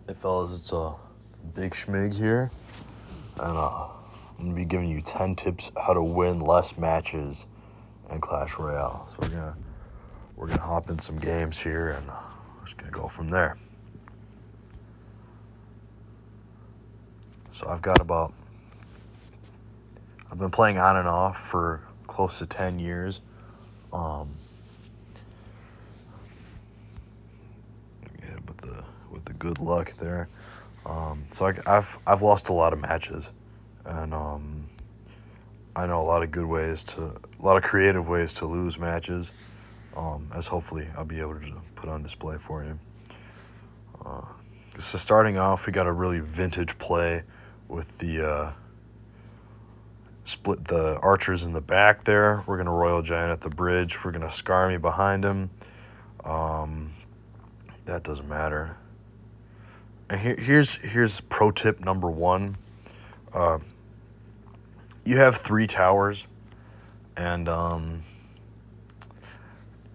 Hey fellas, it's Big Schmig here, and I'm gonna be giving you 10 tips how to win less matches in Clash Royale. So we're gonna hop in some games here, and we're just gonna go from there. So I've been playing on and off for close to 10 years. Yeah, with the good luck there. So I've lost a lot of matches, and I know a lot of creative ways to lose matches. As hopefully I'll be able to put on display for you. So starting off, we got a really vintage play with the split the archers in the back there. We're gonna Royal Giant at the bridge. We're gonna Skarmy behind him. That doesn't matter. And here's pro tip number one. You have 3 towers, and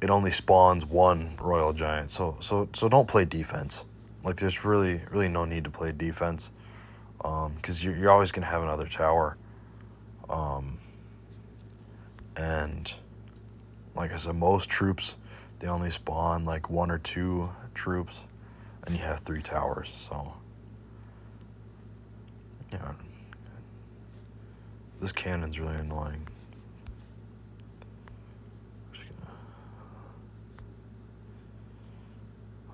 it only spawns 1 Royal Giant. So don't play defense. Like there's really no need to play defense, because you're always gonna have another tower. And like I said, most troops, they only spawn like 1 or 2 troops, and you have 3 towers. So yeah, this cannon's really annoying.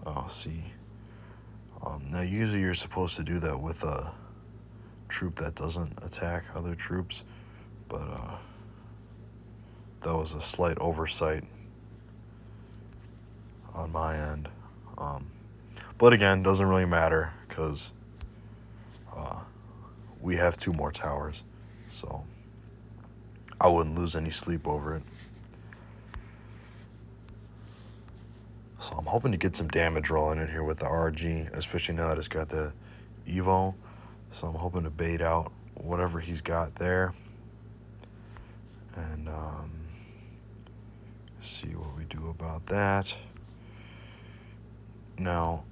Oh, see. Now usually you're supposed to do that with a troop that doesn't attack other troops, but that was a slight oversight on my end. But again, doesn't really matter because we have 2 more towers, so I wouldn't lose any sleep over it. So I'm hoping to get some damage rolling in here with the RG, especially now that it's got the Evo. So I'm hoping to bait out whatever he's got there, and see what we do about that. Now,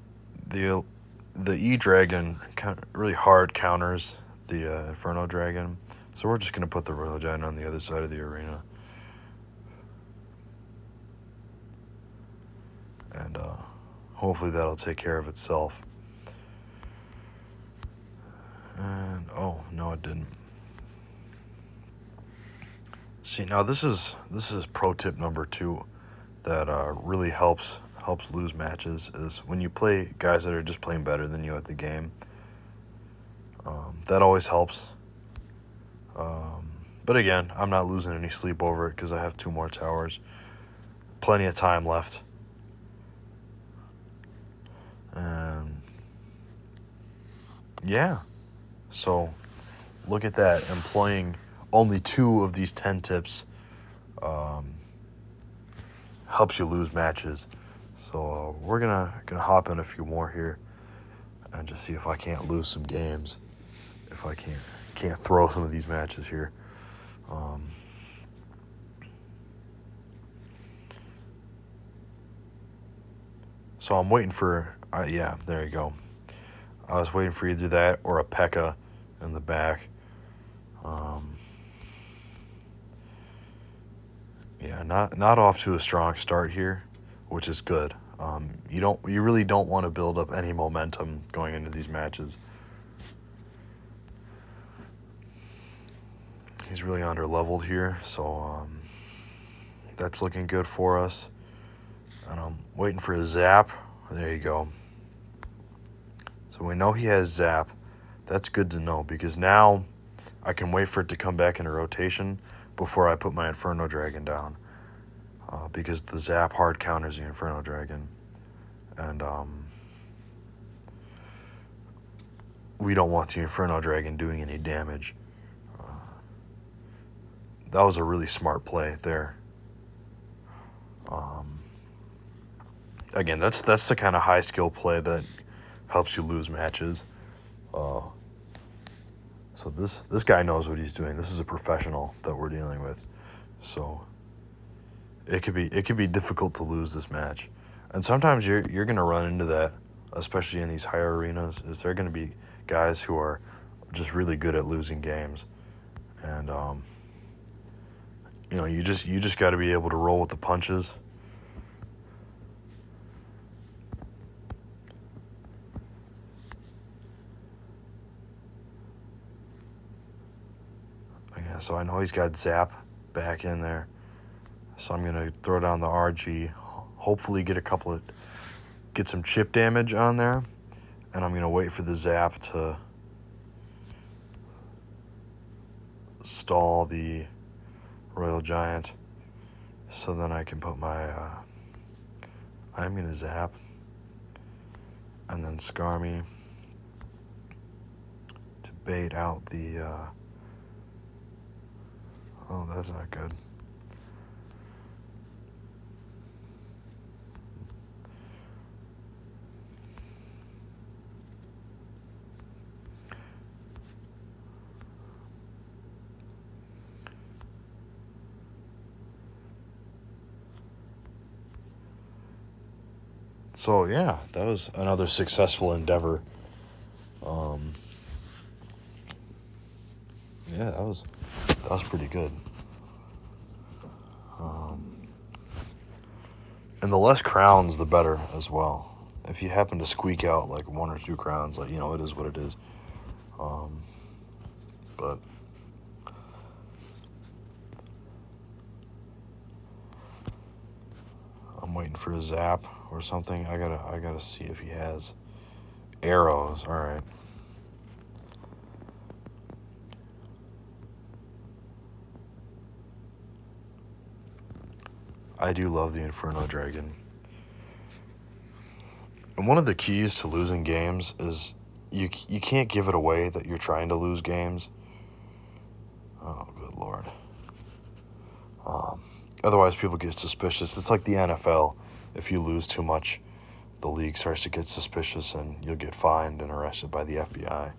the E-Dragon really hard counters the Inferno Dragon, so we're just going to put the Royal Giant on the other side of the arena. And hopefully that'll take care of itself. And oh no, it didn't. See, now this is pro tip number 2 that really helps lose matches, is when you play guys that are just playing better than you at the game. That always helps. But again, I'm not losing any sleep over it because I have 2 more towers. Plenty of time left. And yeah, so look at that. Employing only 2 of these 10 tips helps you lose matches. So we're gonna hop in a few more here and just see if I can't lose some games. If I can't throw some of these matches here. So I'm waiting for, yeah, there you go. I was waiting for either that or a P.E.K.K.A. in the back. Yeah, not off to a strong start here, which is good. You really don't want to build up any momentum going into these matches. He's really under leveled here, so that's looking good for us. And I'm waiting for a zap. There you go. So we know he has zap. That's good to know, because now I can wait for it to come back into rotation before I put my Inferno Dragon down. Because the zap hard counters the Inferno Dragon. And we don't want the Inferno Dragon doing any damage. That was a really smart play there. Again, that's the kind of high skill play that helps you lose matches. So this guy knows what he's doing. This is a professional that we're dealing with. So it could be difficult to lose this match. And sometimes you're gonna run into that especially in these higher arenas, is there going to be guys who are just really good at losing games. And you just got to be able to roll with the punches. Yeah, so I know he's got Zap back in there. So I'm going to throw down the RG, hopefully get some chip damage on there, and I'm going to wait for the Zap to stall the Royal Giant, so then I can put my, I'm going to Zap, and then Skarmy to bait out the, oh, that's not good. So yeah, that was another successful endeavor. Yeah, that was pretty good. And the less crowns, the better as well. If you happen to squeak out like 1 or 2 crowns, like, it is what it is. But I'm waiting for a Zap or something. I gotta see if he has arrows. All right. I do love the Inferno Dragon. And one of the keys to losing games is you can't give it away that you're trying to lose games. Oh, good Lord. Otherwise, people get suspicious. It's like the NFL. If you lose too much, the league starts to get suspicious and you'll get fined and arrested by the FBI.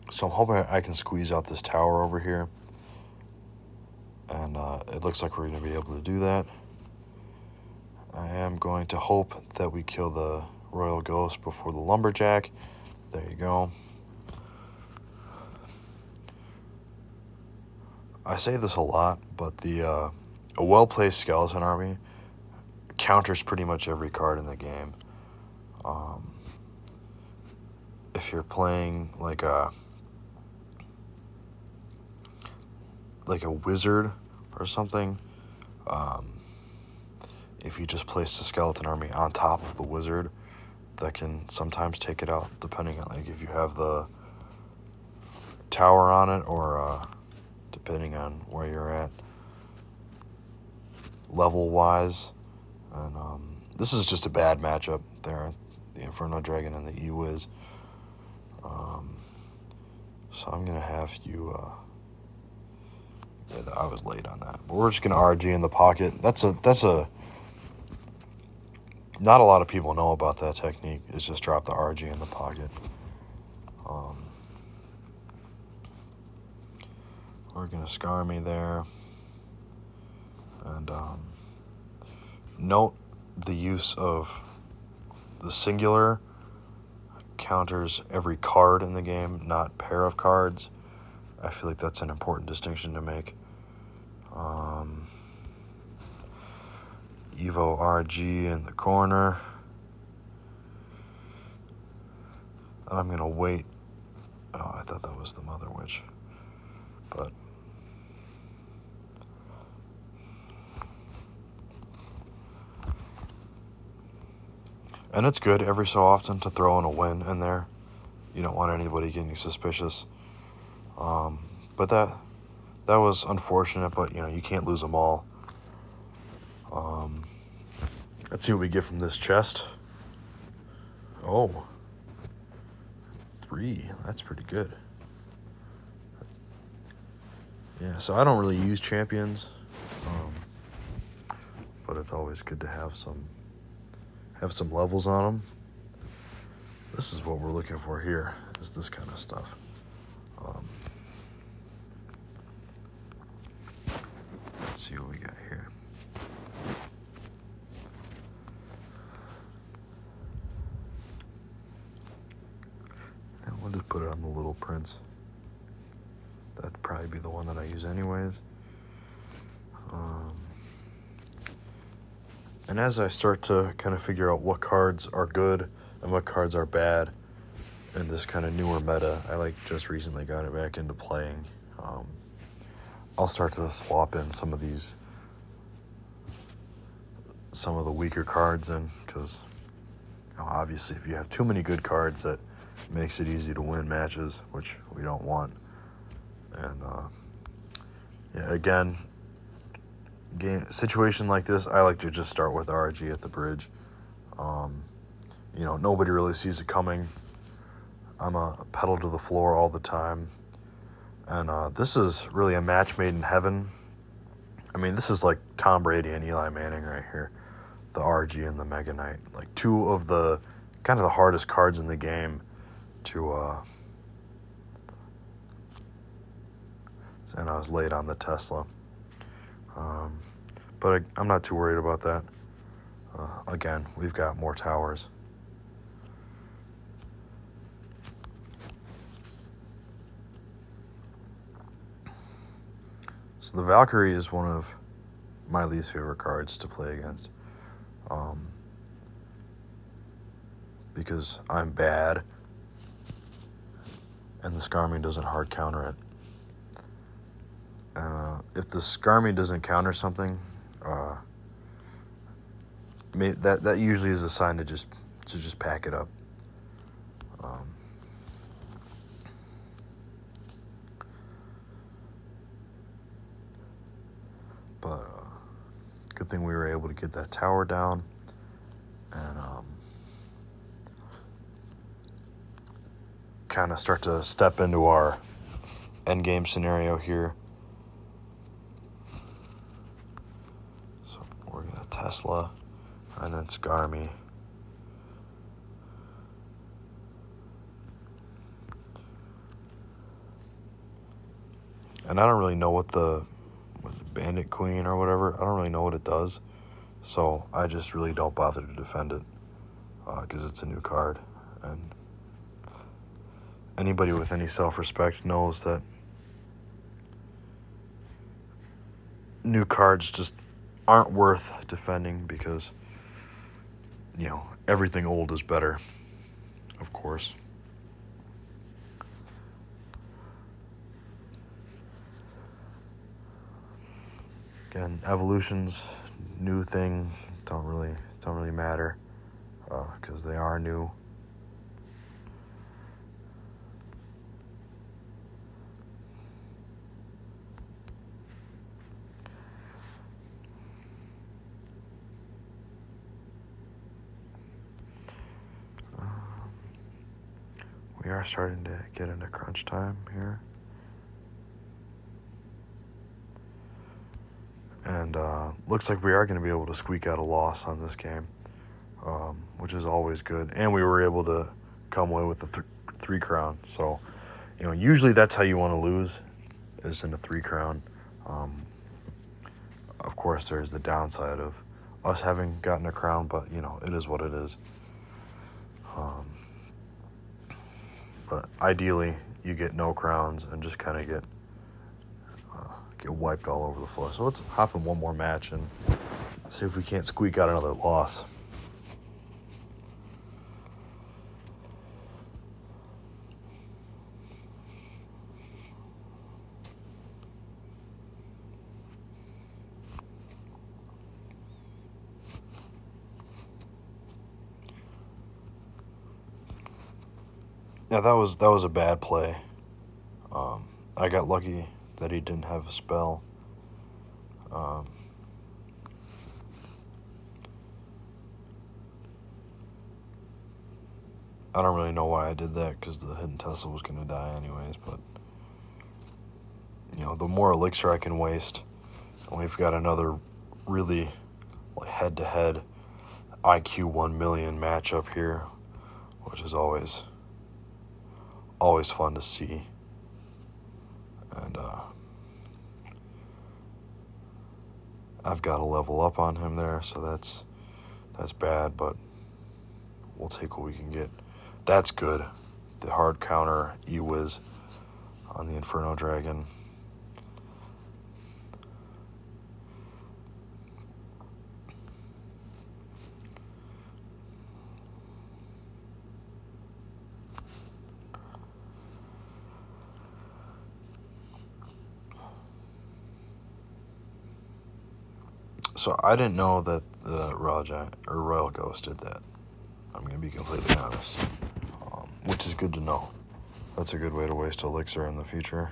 So I'm hoping I can squeeze out this tower over here. And it looks like we're going to be able to do that. I am going to hope that we kill the Royal Ghost before the Lumberjack. There you go. I say this a lot, but a well-placed skeleton army counters pretty much every card in the game. If you're playing like a wizard or something, if you just place the skeleton army on top of the wizard, that can sometimes take it out, depending on like if you have the tower on it or depending on where you're at level wise. And this is just a bad matchup there, the Inferno Dragon and the E-Wiz. So I'm gonna have you yeah, I was late on that, but we're just gonna RG in the pocket. That's a not a lot of people know about that technique, is just drop the RG in the pocket. We're going to Skarmy there. And note the use of the singular counters every card in the game, not pair of cards. I feel like that's an important distinction to make. Evo RG in the corner. And I'm going to wait. Oh, I thought that was the Mother Witch. But and it's good every so often to throw in a win in there. You don't want anybody getting suspicious. But that was unfortunate, but you can't lose them all. Let's see what we get from this chest. Oh, 3. That's pretty good. Yeah, so I don't really use champions, but it's always good to have some levels on them. This is what we're looking for here, is this kind of stuff. put it on the little prints. That'd probably be the one that I use anyways. And as I start to kind of figure out what cards are good and what cards are bad in this kind of newer meta, I just recently got it back into playing. I'll start to swap in some of the weaker cards in, because obviously if you have too many good cards, that makes it easy to win matches, which we don't want. And again, situation like this, I like to just start with RG at the bridge. Nobody really sees it coming. I'm a pedal to the floor all the time. And this is really a match made in heaven. I mean, this is like Tom Brady and Eli Manning right here. The RG and the Mega Knight. Like two of the kind of the hardest cards in the game to... and I was late on the Tesla. But I'm not too worried about that. Again, we've got more towers. So the Valkyrie is one of my least favorite cards to play against. Because I'm bad, and the Skarmy doesn't hard counter it. If the Skarmy doesn't counter something, that usually is a sign to just pack it up. But good thing we were able to get that tower down, and kind of start to step into our end game scenario here. So we're gonna Tesla, and then Skarmy. And I don't really know what the Bandit Queen or whatever, I don't really know what it does. So I just really don't bother to defend it, because it's a new card. And anybody with any self-respect knows that new cards just aren't worth defending, because everything old is better, of course. Again, evolutions, new thing, don't really matter, because they are new. We are starting to get into crunch time here. And looks like we are going to be able to squeak out a loss on this game, which is always good. And we were able to come away with the 3 crown. So, usually that's how you want to lose, is in a 3 crown. Of course, there's the downside of us having gotten a crown, but, it is what it is. But ideally, you get no crowns and just kind of get wiped all over the floor. So let's hop in one more match and see if we can't squeak out another loss. Yeah, that was a bad play. I got lucky that he didn't have a spell. I don't really know why I did that, because the hidden Tesla was going to die anyways, but the more elixir I can waste, and we've got another really head-to-head IQ 1 million matchup here, which is always fun to see. And I've got to level up on him there, so that's bad, but we'll take what we can get. That's good. the hard counter E-Wiz on the Inferno Dragon. So I didn't know that the Royal Ghost did that. I'm going to be completely honest. Which is good to know. That's a good way to waste elixir in the future.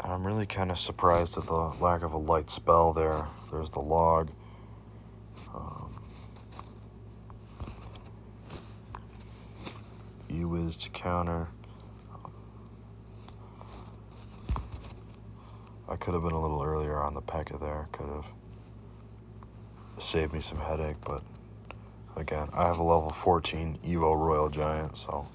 And I'm really kind of surprised at the lack of a light spell there. There's the log. E-Wiz to counter. I could have been a little earlier on the P.E.K.K.A there. Could have saved me some headache, but again, I have a level 14 Evo Royal Giant, so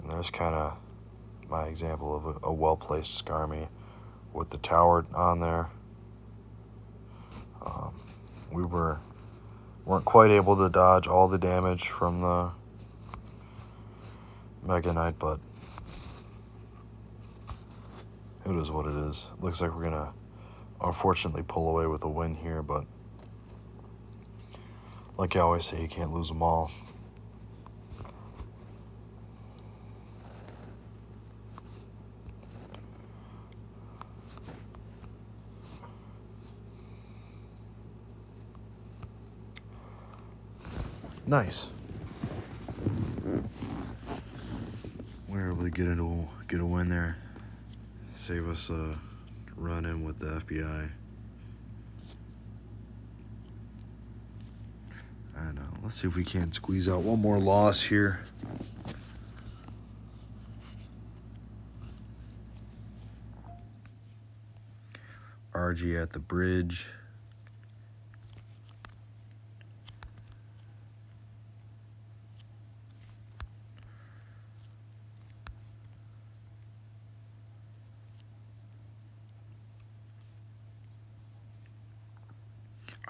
and there's kind of my example of a well-placed Skarmy with the tower on there. We weren't quite able to dodge all the damage from the Mega Knight, but it is what it is. Looks like we're gonna unfortunately pull away with a win here, but like I always say, you can't lose them all. Nice. We were able to get a win there. Save us a run in with the FBI. And let's see if we can't squeeze out one more loss here. RG at the bridge.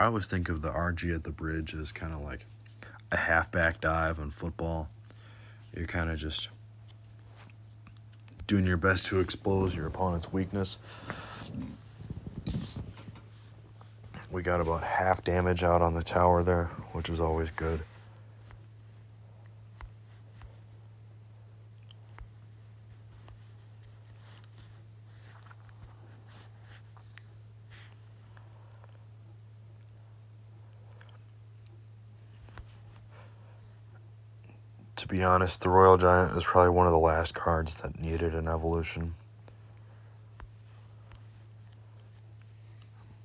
I always think of the RG at the bridge as kind of like a halfback dive in football. You're kind of just doing your best to expose your opponent's weakness. We got about half damage out on the tower there, which is always good. To be honest, the Royal Giant is probably one of the last cards that needed an evolution.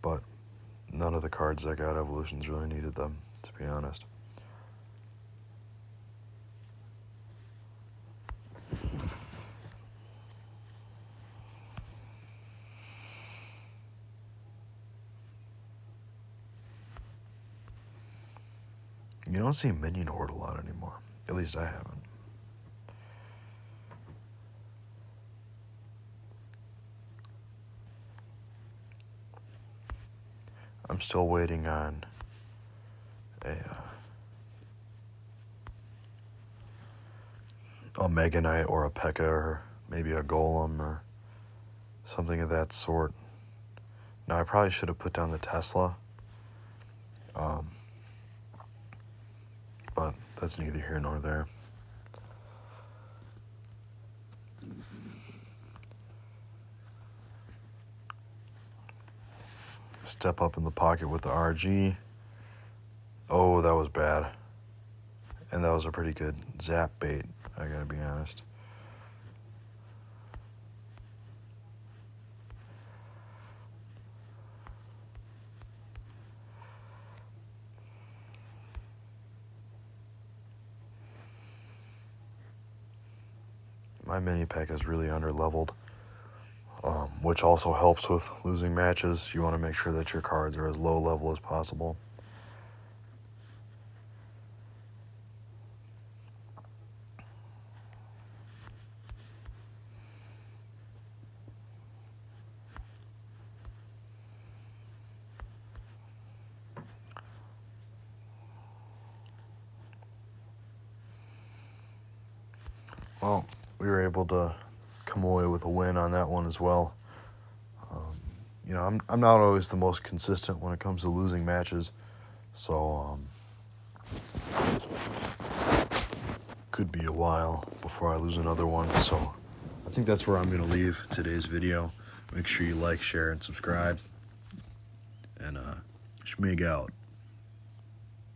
But none of the cards that got evolutions really needed them, to be honest. You don't see Minion Horde a lot anymore. At least I haven't. I'm still waiting on a Mega Knight or a P.E.K.K.A or maybe a Golem or something of that sort. Now, I probably should have put down the Tesla. But that's neither here nor there. Step up in the pocket with the RG. Oh, that was bad. And that was a pretty good zap bait, I gotta be honest. My mini pack is really under-leveled, which also helps with losing matches. You want to make sure that your cards are as low level as possible. well, we were able to come away with a win on that one as well. You know, I'm not always the most consistent when it comes to losing matches, so could be a while before I lose another one. So I think that's where I'm going to leave today's video. Make sure you like, share, and subscribe. And Schmig out.